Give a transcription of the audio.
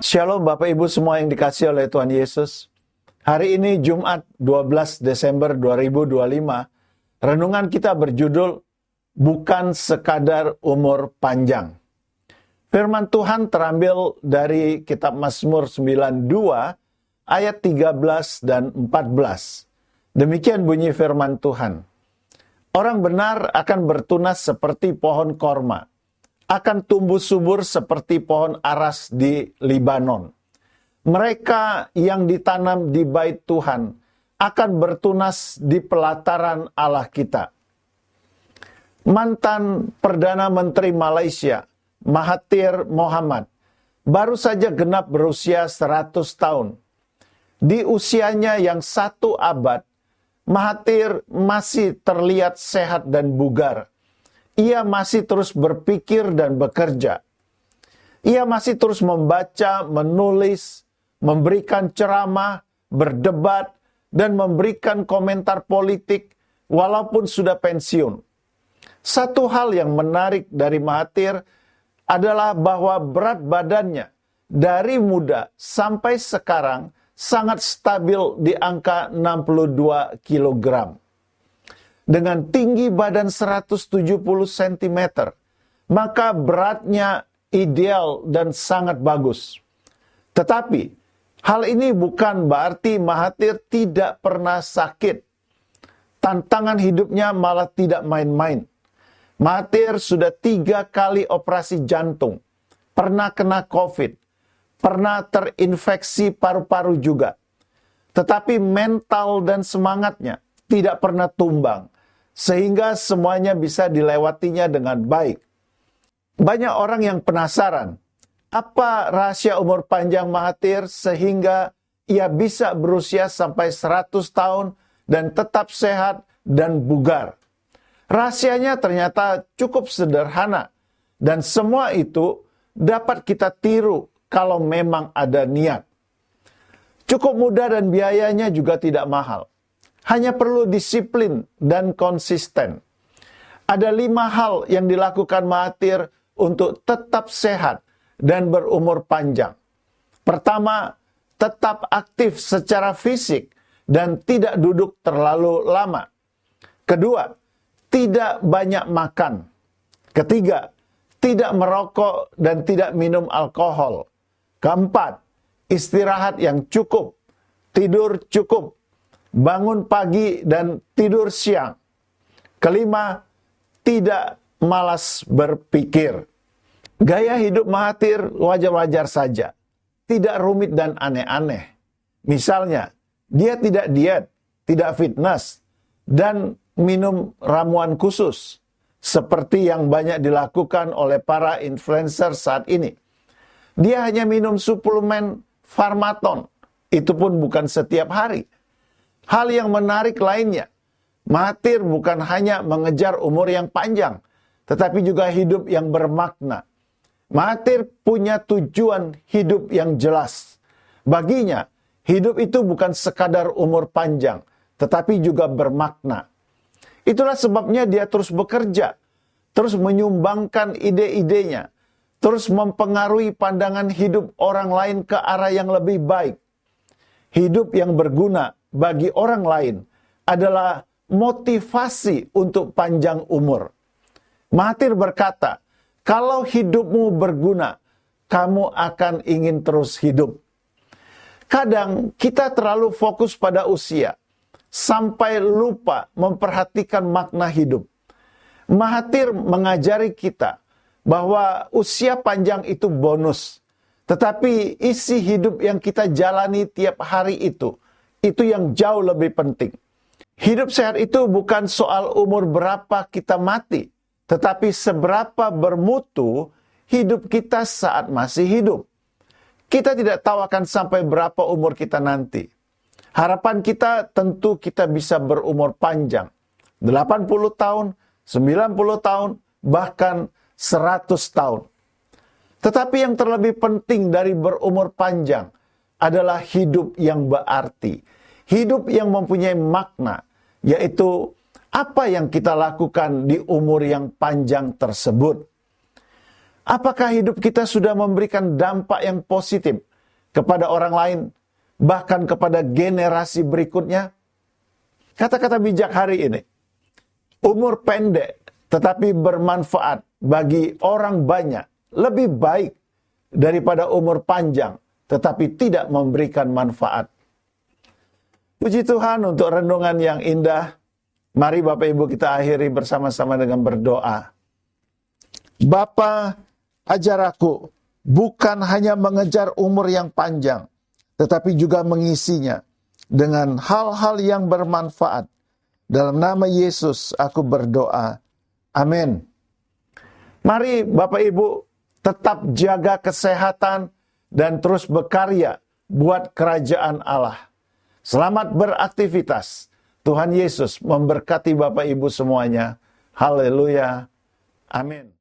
Shalom Bapak Ibu semua yang dikasihi oleh Tuhan Yesus. Hari ini Jumat 12 Desember 2025, renungan kita berjudul Bukan Sekadar Umur Panjang. Firman Tuhan terambil dari kitab Mazmur 92 ayat 13 dan 14. Demikian bunyi firman Tuhan. Orang benar akan bertunas seperti pohon korma, akan tumbuh subur seperti pohon aras di Libanon. Mereka yang ditanam di bait Tuhan akan bertunas di pelataran Allah kita. Mantan Perdana Menteri Malaysia, Mahathir Mohamad, baru saja genap berusia 100 tahun. Di usianya yang 1 abad, Mahathir masih terlihat sehat dan bugar. Ia masih terus berpikir dan bekerja. Ia masih terus membaca, menulis, memberikan ceramah, berdebat, dan memberikan komentar politik walaupun sudah pensiun. Satu hal yang menarik dari Mahathir adalah bahwa berat badannya dari muda sampai sekarang sangat stabil di angka 62 kilogram. Dengan tinggi badan 170 cm, maka beratnya ideal dan sangat bagus. Tetapi, hal ini bukan berarti Mahathir tidak pernah sakit. Tantangan hidupnya malah tidak main-main. Mahathir sudah 3 kali operasi jantung, pernah kena COVID, pernah terinfeksi paru-paru juga. Tetapi mental dan semangatnya tidak pernah tumbang, sehingga semuanya bisa dilewatinya dengan baik. Banyak orang yang penasaran, apa rahasia umur panjang Mahathir sehingga ia bisa berusia sampai 100 tahun dan tetap sehat dan bugar. Rahasianya ternyata cukup sederhana, dan semua itu dapat kita tiru kalau memang ada niat. Cukup mudah dan biayanya juga tidak mahal. Hanya perlu disiplin dan konsisten. Ada 5 hal yang dilakukan Mahathir untuk tetap sehat dan berumur panjang. Pertama, tetap aktif secara fisik dan tidak duduk terlalu lama. Kedua, tidak banyak makan. Ketiga, tidak merokok dan tidak minum alkohol. Keempat, istirahat yang cukup, tidur cukup, bangun pagi dan tidur siang. Kelima, tidak malas berpikir. Gaya hidup Mahathir wajar-wajar saja, tidak rumit dan aneh-aneh. Misalnya, dia tidak diet, tidak fitness, dan minum ramuan khusus, seperti yang banyak dilakukan oleh para influencer saat ini. Dia hanya minum suplemen Pharmaton, itu pun bukan setiap hari. Hal yang menarik lainnya, Mahathir bukan hanya mengejar umur yang panjang, tetapi juga hidup yang bermakna. Mahathir punya tujuan hidup yang jelas. Baginya, hidup itu bukan sekadar umur panjang, tetapi juga bermakna. Itulah sebabnya dia terus bekerja, terus menyumbangkan ide-idenya, terus mempengaruhi pandangan hidup orang lain ke arah yang lebih baik. Hidup yang berguna bagi orang lain adalah motivasi untuk panjang umur. Mahathir berkata, kalau hidupmu berguna, kamu akan ingin terus hidup. Kadang kita terlalu fokus pada usia, sampai lupa memperhatikan makna hidup. Mahathir mengajari kita bahwa usia panjang itu bonus, tetapi isi hidup yang kita jalani tiap hari itu yang jauh lebih penting. Hidup sehat itu bukan soal umur berapa kita mati, tetapi seberapa bermutu hidup kita saat masih hidup. Kita tidak tahu akan sampai berapa umur kita nanti. Harapan kita tentu kita bisa berumur panjang. 80 tahun, 90 tahun, bahkan 100 tahun. Tetapi yang terlebih penting dari berumur panjang adalah hidup yang berarti. Hidup yang mempunyai makna, yaitu apa yang kita lakukan di umur yang panjang tersebut. Apakah hidup kita sudah memberikan dampak yang positif kepada orang lain, bahkan kepada generasi berikutnya. Kata-kata bijak hari ini, umur pendek tetapi bermanfaat bagi orang banyak lebih baik daripada umur panjang tetapi tidak memberikan manfaat. Puji Tuhan untuk renungan yang indah. Mari Bapak Ibu kita akhiri bersama-sama dengan berdoa. Bapa, ajar aku bukan hanya mengejar umur yang panjang, tetapi juga mengisinya dengan hal-hal yang bermanfaat. Dalam nama Yesus aku berdoa. Amin. Mari Bapak Ibu tetap jaga kesehatan dan terus berkarya buat kerajaan Allah. Selamat beraktivitas. Tuhan Yesus memberkati Bapak Ibu semuanya. Haleluya. Amin.